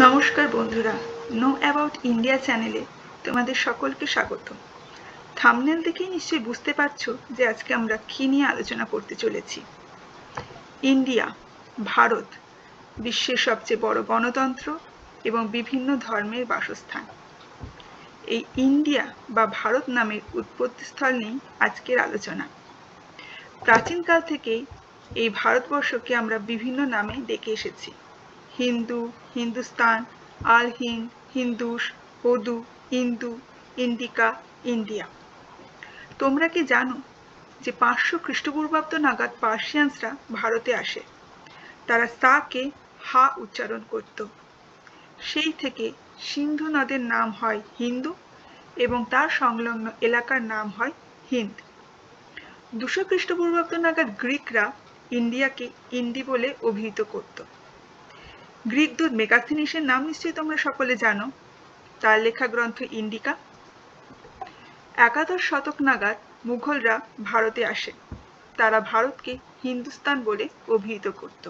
নমস্কার বন্ধুরা, know about India চ্যানেলে তোমাদের সকলকে স্বাগত। থাম্বনেল দেখেই নিশ্চয়ই বুঝতে পারছো যে আজকে আমরা কি নিয়ে আলোচনা করতে চলেছি। ইন্ডিয়া, ভারত, বিশ্বের সবচেয়ে বড় গণতন্ত্র এবং বিভিন্ন ধর্মের বাসস্থান। এই ইন্ডিয়া বা ভারত নামের উৎপত্তিস্থল নিয়ে আজকের আলোচনা। প্রাচীনকাল থেকেই এই ভারতবর্ষকে আমরা বিভিন্ন নামে ডেকে এসেছি। হিন্দু, হিন্দুস্তান, আল হিন্দ, হিন্দুস, হদু, ইন্দু, ইন্ডিকা, ইন্ডিয়া। তোমরা কি জানো যে 500 খ্রিস্টপূর্বাব্দ নাগাদ পার্সিয়ানসরা ভারতে আসে? তারা সাকে হা উচ্চারণ করত। সেই থেকে সিন্ধু নদের নাম হয় হিন্দু এবং তার সংলগ্ন এলাকার নাম হয় হিন্দ। 200 খ্রিস্টপূর্বাব্দ নাগাদ গ্রিকরা ইন্ডিয়াকে ইন্ডি বলে অভিহিত করত। গ্রিক দূত মেগাস্থিনিসের নাম নিশ্চয়ই তোমরা সকলে জানো, তার লেখা গ্রন্থ ইন্ডিকা। 11 শতক নাগাদ মুঘলরা ভারতে আসে। তারা ভারতকে হিন্দুস্তান বলে অভিহিত করত।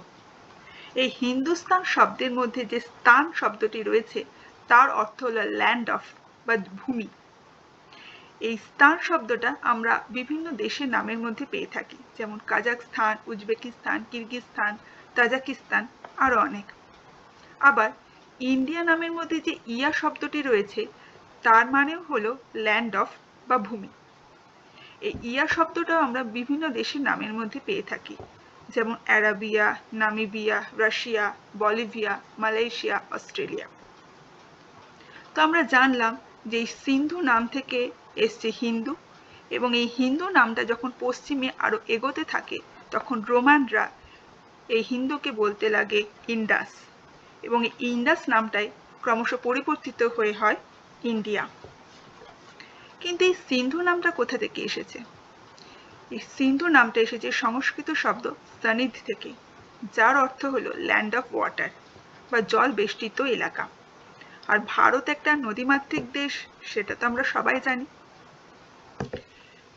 এই হিন্দুস্তান শব্দের মধ্যে যে স্তান শব্দটি রয়েছে তার অর্থ হলো ল্যান্ড অফ বা ভূমি। এই স্তান শব্দটা আমরা বিভিন্ন দেশের নামের মধ্যে পেয়ে থাকি, যেমন কাজাখস্তান, উজবেকিস্তান, কিরগিজস্তান, তাজিকিস্তান, আরো অনেক। আবার ইন্ডিয়া নামের মধ্যে যে ইয়া শব্দটি রয়েছে তার মানেও হলো ল্যান্ড অফ বা ভূমি। এই ইয়া শব্দটাও আমরা বিভিন্ন দেশের নামের মধ্যে পেয়ে থাকি, যেমন Arabia, Namibia, Russia, Bolivia, Malaysia, Australia. তো আমরা জানলাম যে এই সিন্ধু নাম থেকে এসছে হিন্দু, এবং এই হিন্দু নামটা যখন পশ্চিমে আরো এগোতে থাকে তখন রোমানরা এই হিন্দুকে বলতে লাগে ইন্ডাস, এবং এই ইন্ডাস নামটাই ক্রমশ পরিবর্তিত হয়ে হয় ইন্ডিয়া। কিন্তু এই সিন্ধু নামটা কোথা থেকে এসেছে? এই সিন্ধু নামটা এসেছে সংস্কৃত শব্দ সানিধ থেকে, যার অর্থ হলো ল্যান্ড অফ ওয়াটার বা জল বেষ্টিত এলাকা। আর ভারত একটা নদীমাতৃক দেশ, সেটা তো আমরা সবাই জানি।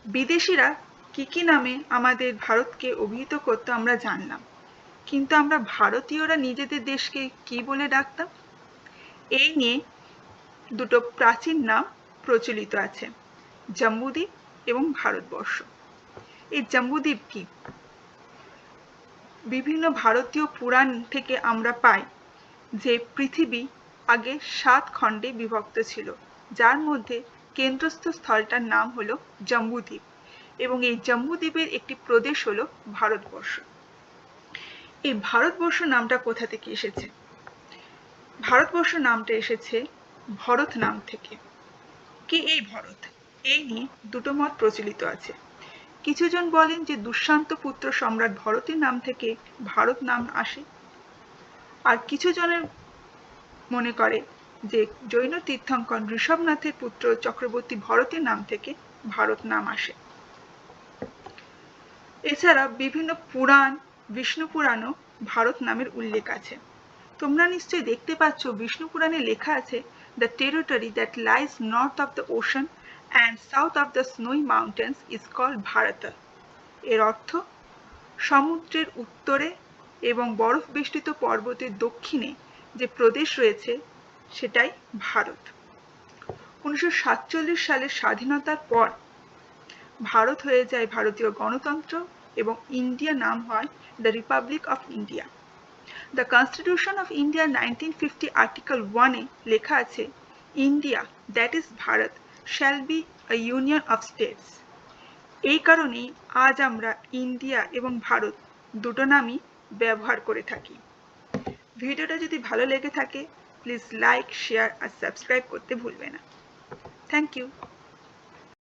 বিদেশিরা কি কি নামে আমাদের ভারতকে অভিহিত করতে আমরা জানলাম, কিন্তু আমরা ভারতীয়রা নিজেদের দেশকে কি বলে ডাকতাম? এই নিয়ে দুটো প্রাচীন নাম প্রচলিত আছে, জম্বুদ্বীপ এবং ভারতবর্ষ। এই জম্বুদ্বীপ কি? বিভিন্ন ভারতীয় পুরাণ থেকে আমরা পাই যে পৃথিবী আগে 7 খণ্ডে বিভক্ত ছিল, যার মধ্যে কেন্দ্রস্থ স্থলটার নাম হলো জম্বুদ্বীপ, এবং এই জম্বুদ্বীপের একটি প্রদেশ হলো ভারতবর্ষ। এই ভারতবর্ষ নামটা কোথা থেকে এসেছে? ভারতবর্ষ নামটা এসেছে ভরত নাম থেকে। কে এই ভরত? এই নিয়ে দুটো মত প্রচলিত আছে। কিছুজন বলেন যে দুষ্যন্ত পুত্র সম্রাট ভরতের নাম থেকে ভারত নাম আসে, আর কিছু জনের মনে করে যে জৈন তীর্থঙ্কর ঋষভনাথের পুত্র চক্রবর্তী ভরতের নাম থেকে ভারত নাম আসে। এছাড়া বিভিন্ন পুরাণ, বিষ্ণু পুরাণও ভারত নামের উল্লেখ আছে। তোমরা নিশ্চয়ই দেখতে পাচ্ছ বিষ্ণু পুরাণে লেখা আছে, the territory that lies north of the ocean and south of the snowy mountains is called Bharat. এর অর্থ সমুদ্রের উত্তরে এবং বরফ বেষ্টিত পর্বতের দক্ষিণে যে প্রদেশ রয়েছে সেটাই ভারত। 1947 সালের স্বাধীনতার পর ভারত হয়ে যায় ভারতীয় গণতন্ত্র এবং ইন্ডিয়া নাম হয় the Republic of India. The constitution of India 1950 article 1 এ লেখা আছে, India that is Bharat shall be a union of states. এই কারণেই আজ আমরা ইন্ডিয়া এবং ভারত দুটো নামই ব্যবহার করে থাকি। ভিডিওটা যদি ভালো লেগে থাকে প্লিজ লাইক, শেয়ার আর সাবস্ক্রাইব করতে ভুলবে না। Thank you.